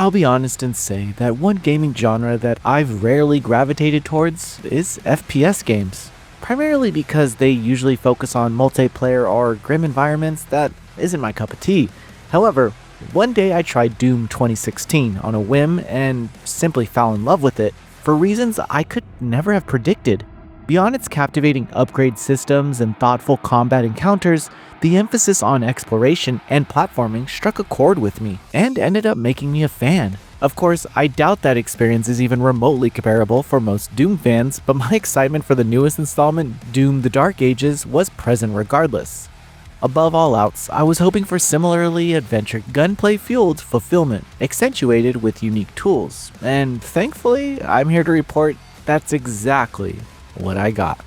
I'll be honest and say that one gaming genre that I've rarely gravitated towards is FPS games. Primarily because they usually focus on multiplayer or grim environments that isn't my cup of tea. However, one day I tried Doom 2016 on a whim and simply fell in love with it for reasons I could never have predicted. Beyond its captivating upgrade systems and thoughtful combat encounters, the emphasis on exploration and platforming struck a chord with me and ended up making me a fan. Of course, I doubt that experience is even remotely comparable for most Doom fans, but my excitement for the newest installment, Doom: The Dark Ages, was present regardless. Above all else, I was hoping for similarly adventure gunplay-fueled fulfillment, accentuated with unique tools, and thankfully, I'm here to report that's exactly what I got.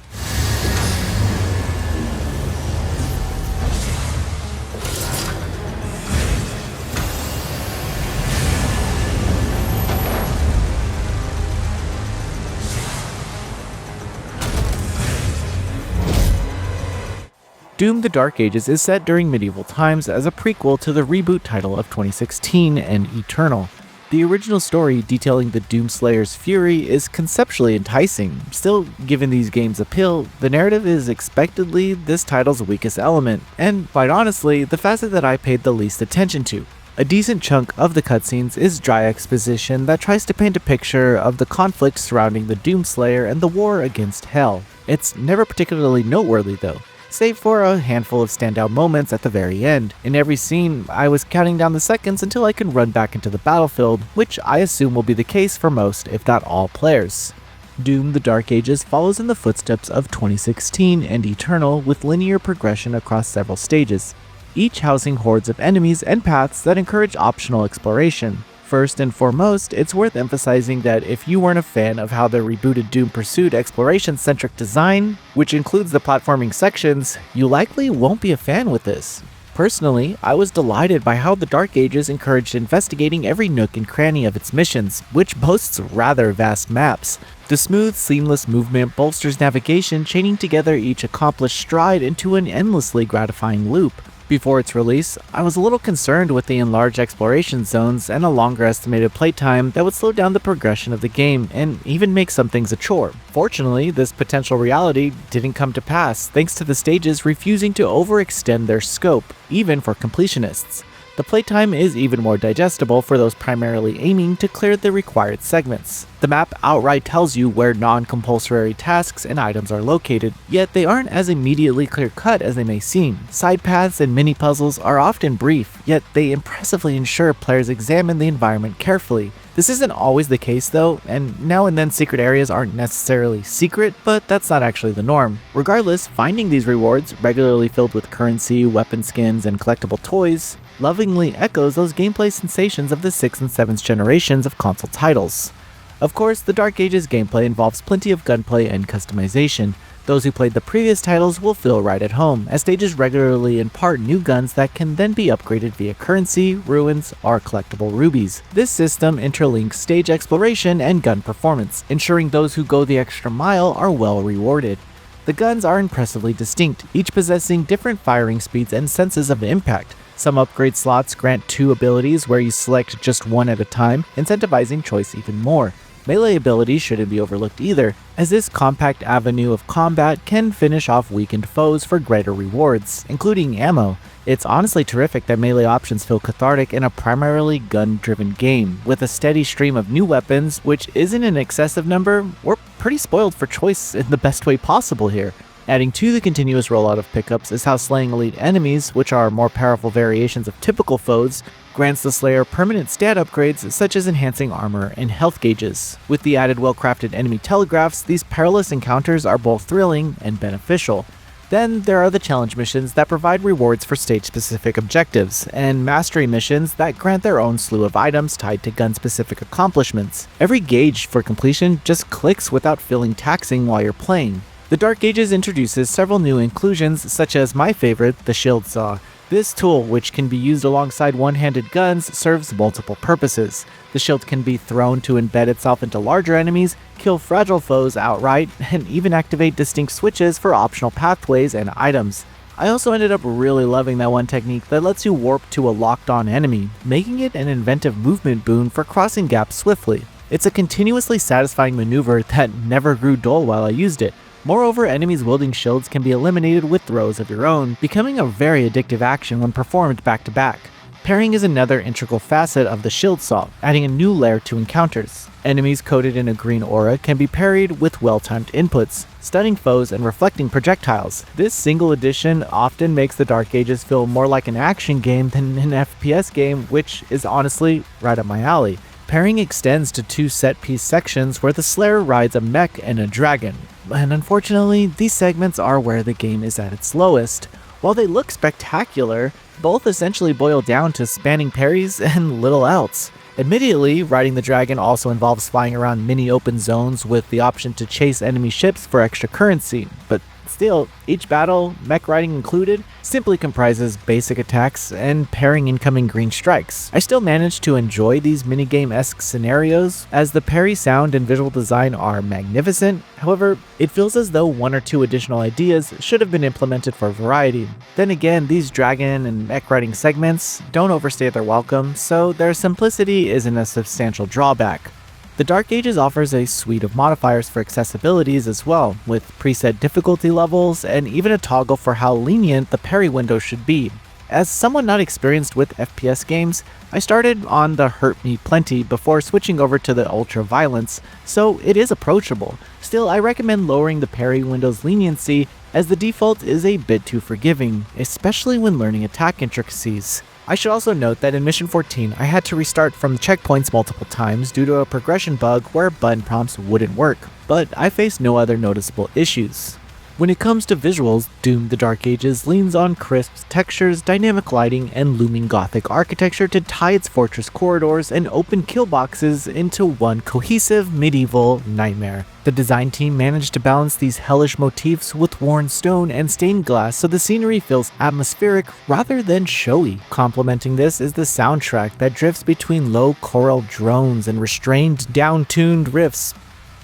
Doom: The Dark Ages is set during medieval times as a prequel to the reboot title of 2016 and Eternal. The original story detailing the Doomslayer's fury is conceptually enticing. Still, given these games' appeal, the narrative is expectedly this title's weakest element, and quite honestly, the facet that I paid the least attention to. A decent chunk of the cutscenes is dry exposition that tries to paint a picture of the conflict surrounding the Doomslayer and the war against Hell. It's never particularly noteworthy though, save for a handful of standout moments at the very end. In every scene, I was counting down the seconds until I could run back into the battlefield, which I assume will be the case for most, if not all, players. Doom: The Dark Ages follows in the footsteps of 2016 and Eternal with linear progression across several stages, each housing hordes of enemies and paths that encourage optional exploration. First and foremost, it's worth emphasizing that if you weren't a fan of how the rebooted Doom pursued exploration-centric design, which includes the platforming sections, you likely won't be a fan with this. Personally, I was delighted by how the Dark Ages encouraged investigating every nook and cranny of its missions, which boasts rather vast maps. The smooth, seamless movement bolsters navigation, chaining together each accomplished stride into an endlessly gratifying loop. Before its release, I was a little concerned with the enlarged exploration zones and a longer estimated playtime that would slow down the progression of the game and even make some things a chore. Fortunately, this potential reality didn't come to pass thanks to the stages refusing to overextend their scope, even for completionists. The playtime is even more digestible for those primarily aiming to clear the required segments. The map outright tells you where non-compulsory tasks and items are located, yet they aren't as immediately clear-cut as they may seem. Side paths and mini-puzzles are often brief, yet they impressively ensure players examine the environment carefully. This isn't always the case though, and now and then secret areas aren't necessarily secret, but that's not actually the norm. Regardless, finding these rewards, regularly filled with currency, weapon skins, and collectible toys, lovingly echoes those gameplay sensations of the 6th and 7th generations of console titles. Of course, the Dark Ages gameplay involves plenty of gunplay and customization. Those who played the previous titles will feel right at home, as stages regularly impart new guns that can then be upgraded via currency, ruins, or collectible rubies. This system interlinks stage exploration and gun performance, ensuring those who go the extra mile are well rewarded. The guns are impressively distinct, each possessing different firing speeds and senses of impact. Some upgrade slots grant 2 abilities where you select just one at a time, incentivizing choice even more. Melee abilities shouldn't be overlooked either, as this compact avenue of combat can finish off weakened foes for greater rewards, including ammo. It's honestly terrific that melee options feel cathartic in a primarily gun-driven game. With a steady stream of new weapons, which isn't an excessive number, we're pretty spoiled for choice in the best way possible here. Adding to the continuous rollout of pickups is how slaying elite enemies, which are more powerful variations of typical foes, grants the Slayer permanent stat upgrades such as enhancing armor and health gauges. With the added well-crafted enemy telegraphs, these perilous encounters are both thrilling and beneficial. Then there are the challenge missions that provide rewards for stage-specific objectives, and mastery missions that grant their own slew of items tied to gun-specific accomplishments. Every gauge for completion just clicks without feeling taxing while you're playing. The Dark Ages introduces several new inclusions, such as my favorite, the Shield Saw. This tool, which can be used alongside one-handed guns, serves multiple purposes. The shield can be thrown to embed itself into larger enemies, kill fragile foes outright, and even activate distinct switches for optional pathways and items. I also ended up really loving that one technique that lets you warp to a locked-on enemy, making it an inventive movement boon for crossing gaps swiftly. It's a continuously satisfying maneuver that never grew dull while I used it. Moreover, enemies wielding shields can be eliminated with throws of your own, becoming a very addictive action when performed back to back. Parrying is another integral facet of the shield saw, adding a new layer to encounters. Enemies coated in a green aura can be parried with well-timed inputs, stunning foes and reflecting projectiles. This single addition often makes the Dark Ages feel more like an action game than an FPS game, which is honestly right up my alley. Parrying extends to two set-piece sections where the Slayer rides a mech and a dragon, and unfortunately, these segments are where the game is at its lowest. While they look spectacular, both essentially boil down to spanning parries and little else. Admittedly, riding the dragon also involves flying around mini open zones with the option to chase enemy ships for extra currency, but still, each battle, mech riding included, simply comprises basic attacks and parrying incoming green strikes. I still manage to enjoy these minigame-esque scenarios, as the parry sound and visual design are magnificent. However, it feels as though one or two additional ideas should have been implemented for variety. Then again, these dragon and mech riding segments don't overstay their welcome, so their simplicity isn't a substantial drawback. The Dark Ages offers a suite of modifiers for accessibilities as well, with preset difficulty levels and even a toggle for how lenient the parry window should be. As someone not experienced with FPS games, I started on the Hurt Me Plenty before switching over to the Ultra Violence, so it is approachable. Still, I recommend lowering the parry window's leniency, as the default is a bit too forgiving, especially when learning attack intricacies. I should also note that in Mission 14, I had to restart from the checkpoints multiple times due to a progression bug where button prompts wouldn't work, but I faced no other noticeable issues. When it comes to visuals, Doom: The Dark Ages leans on crisp textures, dynamic lighting, and looming gothic architecture to tie its fortress corridors and open kill boxes into one cohesive medieval nightmare. The design team managed to balance these hellish motifs with worn stone and stained glass so the scenery feels atmospheric rather than showy. Complementing this is the soundtrack that drifts between low choral drones and restrained, down-tuned riffs,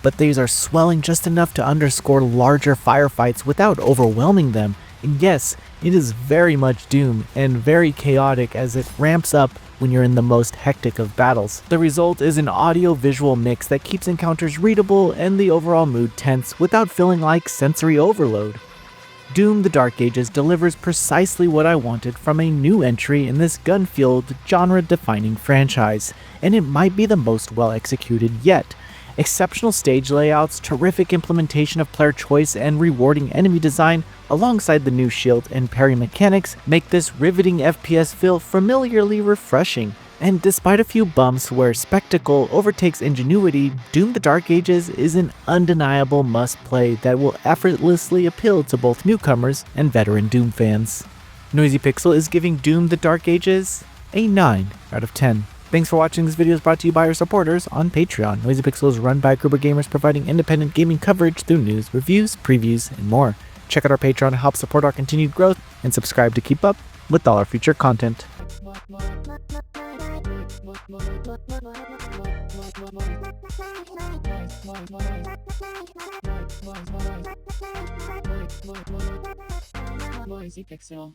but these are swelling just enough to underscore larger firefights without overwhelming them. And yes, it is very much Doom and very chaotic as it ramps up when you're in the most hectic of battles. The result is an audio-visual mix that keeps encounters readable and the overall mood tense without feeling like sensory overload. Doom: The Dark Ages delivers precisely what I wanted from a new entry in this gun-fueled, genre-defining franchise, and it might be the most well-executed yet. Exceptional stage layouts, terrific implementation of player choice, and rewarding enemy design, alongside the new shield and parry mechanics, make this riveting FPS feel familiarly refreshing. And despite a few bumps where spectacle overtakes ingenuity, Doom: The Dark Ages is an undeniable must-play that will effortlessly appeal to both newcomers and veteran Doom fans. Noisy Pixel is giving Doom: The Dark Ages a 9 out of 10. Thanks for watching. This video is brought to you by our supporters on Patreon. Noisy Pixel is run by a group of gamers providing independent gaming coverage through news, reviews, previews, and more. Check out our Patreon to help support our continued growth, and subscribe to keep up with all our future content. Noisy Pixel.